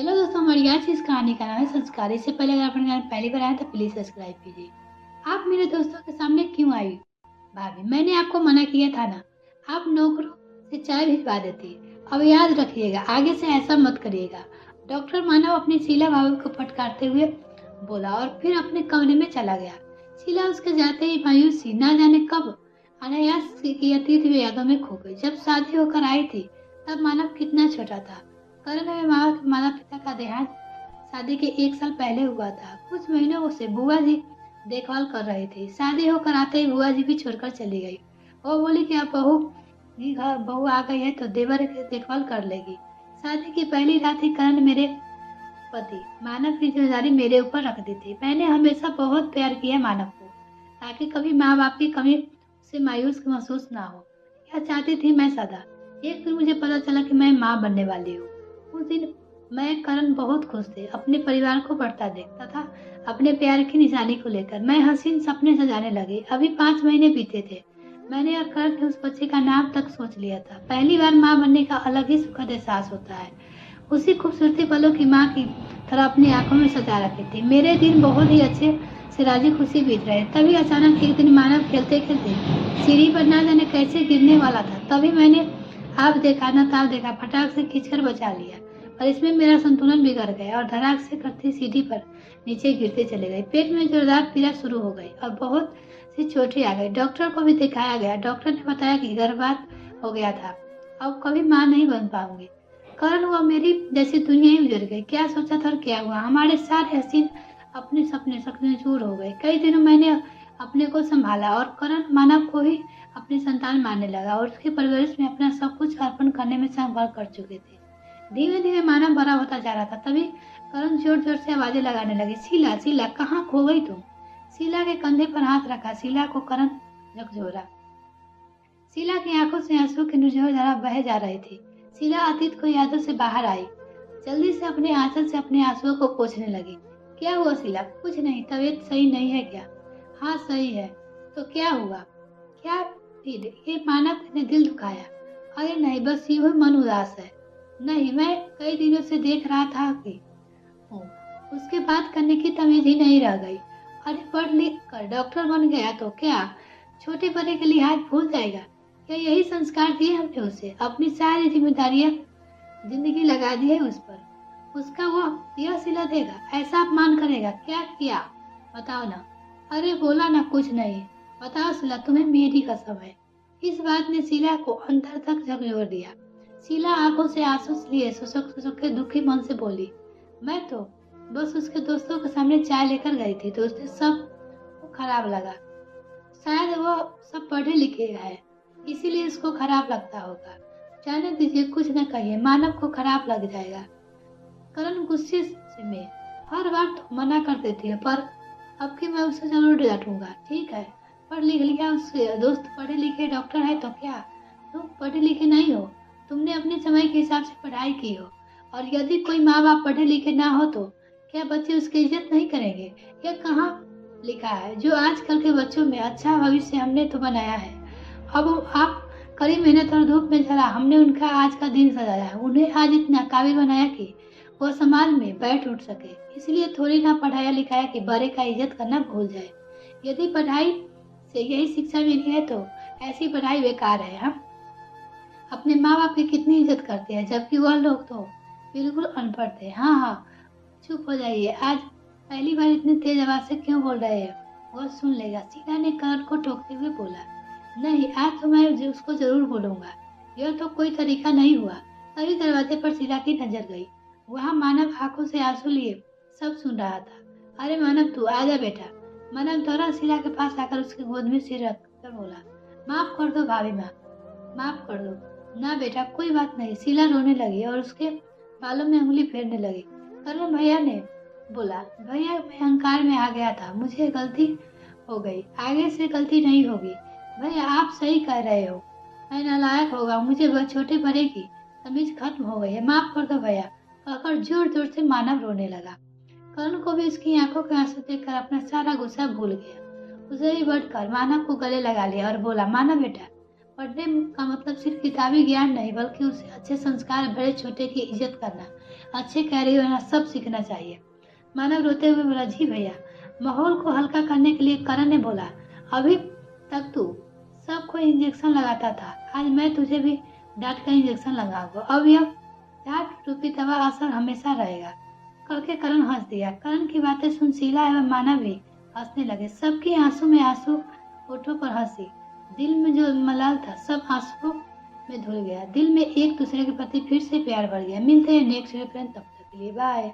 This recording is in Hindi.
हेलो दोस्तों, हमारी आज की इस कहानी का नाम है संस्कार। इससे पहले अगर आपने चैनल पहली बार आया तो प्लीज सब्सक्राइब कीजिए। आप मेरे दोस्तों के सामने क्यों आई? भाभी, मैंने आपको मना किया था ना। आप नौकरों से चाय भिजवा देती। अब याद रखिएगा, आगे से ऐसा मत करिएगा। डॉक्टर मानव अपनी शीला भाभी को फटकारते हुए बोला और फिर अपने कमरे में चला गया। शीला उसके जाते ही मायूस थी। ना जाने कब अनायास की अतीत में यादों में खो गई। जब शादी होकर आई थी तब मानव कितना छोटा था। करण में माता पिता का देहांत शादी के 1 साल पहले हुआ था। कुछ महीनों से बुआ जी देखभाल कर रहे थे। शादी होकर आते ही बुआ जी भी छोड़कर चली गई। वो बोली कि अब बहू आ गई है तो देवर की देखभाल कर लेगी। शादी की पहली रात ही करण मेरे पति मानव की जिम्मेदारी मेरे ऊपर रख दी थी। मैंने हमेशा बहुत प्यार किया मानव को, ताकि कभी माँ बाप की कमी से मायूस महसूस ना हो। यह चाहती थी मैं सदा। एक दिन मुझे पता चला कि मैं माँ बनने वाली हूँ। उस दिन मैं करण बहुत खुश थे। अपने परिवार को बढ़ता देखता था। अपने प्यार की निशानी को लेकर मैं हसीन सपने सजाने लगी। अभी 5 महीने बीते थे। मैंने और करण ने उस बच्चे का नाम तक सोच लिया था। पहली बार माँ बनने का अलग ही सुखद एहसास होता है। उसी खूबसूरती पलों की माँ की तरह अपनी आंखों में सजा रखी थी। मेरे दिन बहुत ही अच्छे से राजी खुशी बीत रहे। तभी अचानक एक दिन मानव खेलते खेलते सीढ़ी पर ना जाने कैसे गिरने वाला था। तभी मैंने आप देखा न ताप देखा, फटाक से खींचकर बचा लिया और इसमें मेरा संतुलन बिगड़ गया और धड़ाक से करती सीढ़ी पर नीचे गिरते चले गए। पेट में जोरदार पीड़ा शुरू हो गई और बहुत सी चोटें आ गई। डॉक्टर को भी दिखाया गया। डॉक्टर ने बताया कि गर्भपात हो गया था। अब कभी माँ नहीं बन पाऊंगी। करण हुआ मेरी जैसी दुनिया ही उजड़ गई। क्या सोचा था और क्या हुआ। हमारे सारे हसीन अपने सपने सपने चूर हो गए। कई दिनों मैंने अपने को संभाला और करण मानव को ही अपनी संतान मानने लगा और उसकी परवरिश में अपना सब कुछ अर्पण करने में संपर्क कर चुके थे। धीमे धीमे मानव बड़ा होता जा रहा था। तभी करण जोर जोर से आवाजें लगाने लगी, शीला शीला कहाँ खो गई तुम? शीला के कंधे पर हाथ रखा। शीला को करण झकझोरा। शीला की आंखों से आंसू की निर्झर धारा बह जा रही थी। शीला अतीत को यादों से बाहर आई। जल्दी से अपने आंचल से अपने आंसुओं को पोंछने लगी। क्या हुआ शीला? कुछ नहीं। तबीयत सही नहीं है क्या? हाँ सही है। तो क्या हुआ? क्या फिर? ये मानव ने दिल दुखाया। अरे नहीं, बस यूं ही मन उदास है। नहीं, मैं कई दिनों से देख रहा था कि हूँ। उसके बात करने की तमीज ही नहीं रह गई। अरे पढ़ लिख कर डॉक्टर बन गया तो क्या छोटे बड़े के लिहाज भूल जाएगा? क्या यही संस्कार दिए हमने उसे? अपनी सारी जिम्मेदारियां जिंदगी लगा दी है उस पर। उसका वो यह सिला देगा? ऐसा अपमान करेगा? क्या किया बताओ ना। अरे बोला ना कुछ नहीं। बताओ सिला, तुम्हें मेरी कसम है। इस बात ने शीला को अंदर तक झकझोर दिया। शीला आंखों से आंसू लिए सुसुक सुसुक के दुखी मन से बोली, मैं तो बस उसके दोस्तों के सामने चाय लेकर गई थी तो उसने सब को खराब लगा। शायद वो सब पढ़े लिखे है, इसीलिए इसको खराब लगता होगा। जाने दीजिए, कुछ न कहिए, मानव को खराब लग जाएगा। करण गुस्से से में हर बार तो मना कर देती है, पर अब की मैं उसे जरूर डांटूंगा। ठीक है, पढ़ लिख लिया, उसके दोस्त पढ़े लिखे डॉक्टर है तो क्या तुम पढ़े लिखे नहीं हो? तुमने अपने समय के हिसाब से पढ़ाई की हो। और यदि कोई माँ बाप पढ़े लिखे ना हो तो क्या बच्चे उसकी इज्जत नहीं करेंगे? यह कहाँ लिखा है? जो आजकल के बच्चों में अच्छा भविष्य हमने तो बनाया है। अब आप कड़ी मेहनत और धूप में चला हमने उनका आज का दिन सजाया है। उन्हें आज इतना काबिल बनाया कि वो समाज में बैठ उठ सके। इसलिए थोड़ी ना पढ़ाया लिखाया कि बड़े का इज्जत करना भूल जाए। यदि पढ़ाई से यही शिक्षा मिली है तो ऐसी पढ़ाई बेकार है। हम अपने माँ बाप की कितनी इज्जत करते हैं, जबकि वह लोग तो बिल्कुल अनपढ़ थे। हाँ हाँ, चुप हो जाइए। आज पहली बार इतनी तेज आवाज से क्यों बोल रहे हैं? वो सुन लेगा। शीला ने करण को टोकते हुए बोला, नहीं आज तो मैं उसको जरूर बोलूंगा। यह तो कोई तरीका नहीं हुआ। तभी दरवाजे पर शीला की नजर गई। वहाँ मानव आंखों से आंसू लिए सब सुन रहा था। अरे मानव, तू आजा बेटा। मानव दौड़ा शीला के पास आकर उसकी गोद में सिर रख कर बोला, माफ कर दो भाभी माँ, माफ कर दो ना बेटा, कोई बात नहीं। शीला रोने लगी और उसके बालों में उंगली फेरने लगी। करण भैया ने बोला, भैया मैं अहंकार में आ गया था, मुझे गलती हो गई, आगे से गलती नहीं होगी। भैया आप सही कह रहे हो, मैं नालायक होगा, मुझे छोटे बड़े की तमीज खत्म हो गई है, माफ कर दो भैया। कहकर जोर जोर से मानव रोने लगा। करण को भी उसकी आंखों के आंसू देखकर अपना सारा गुस्सा भूल गया। उसे भी बढ़कर मानव को गले लगा लिया और बोला, मानव बेटा, पढ़ने का मतलब सिर्फ किताबी ज्ञान नहीं, बल्कि उसे अच्छे संस्कार, बड़े छोटे की इज्जत करना, अच्छे कैरियर होना, सब सीखना चाहिए। मानव रोते हुए बोला, जी भैया। माहौल को हल्का करने के लिए करण ने बोला, अभी तक तू सबको इंजेक्शन लगाता था, आज मैं तुझे भी डांट का इंजेक्शन लगाऊंगा। अब यह डांट रूपी दवा असर हमेशा रहेगा। करके करण हंस दिया। करण की बातें सुन शीला एवं मानव भी हंसने लगे। सबकी आंसू में आंसू, होठों पर हंसी। दिल में जो मलाल था सब आंसुओं में धुल गया। दिल में एक दूसरे के प्रति फिर से प्यार बढ़ गया। मिलते हैं नेक्स्ट फ्रेंड, तब तक के लिए बाय।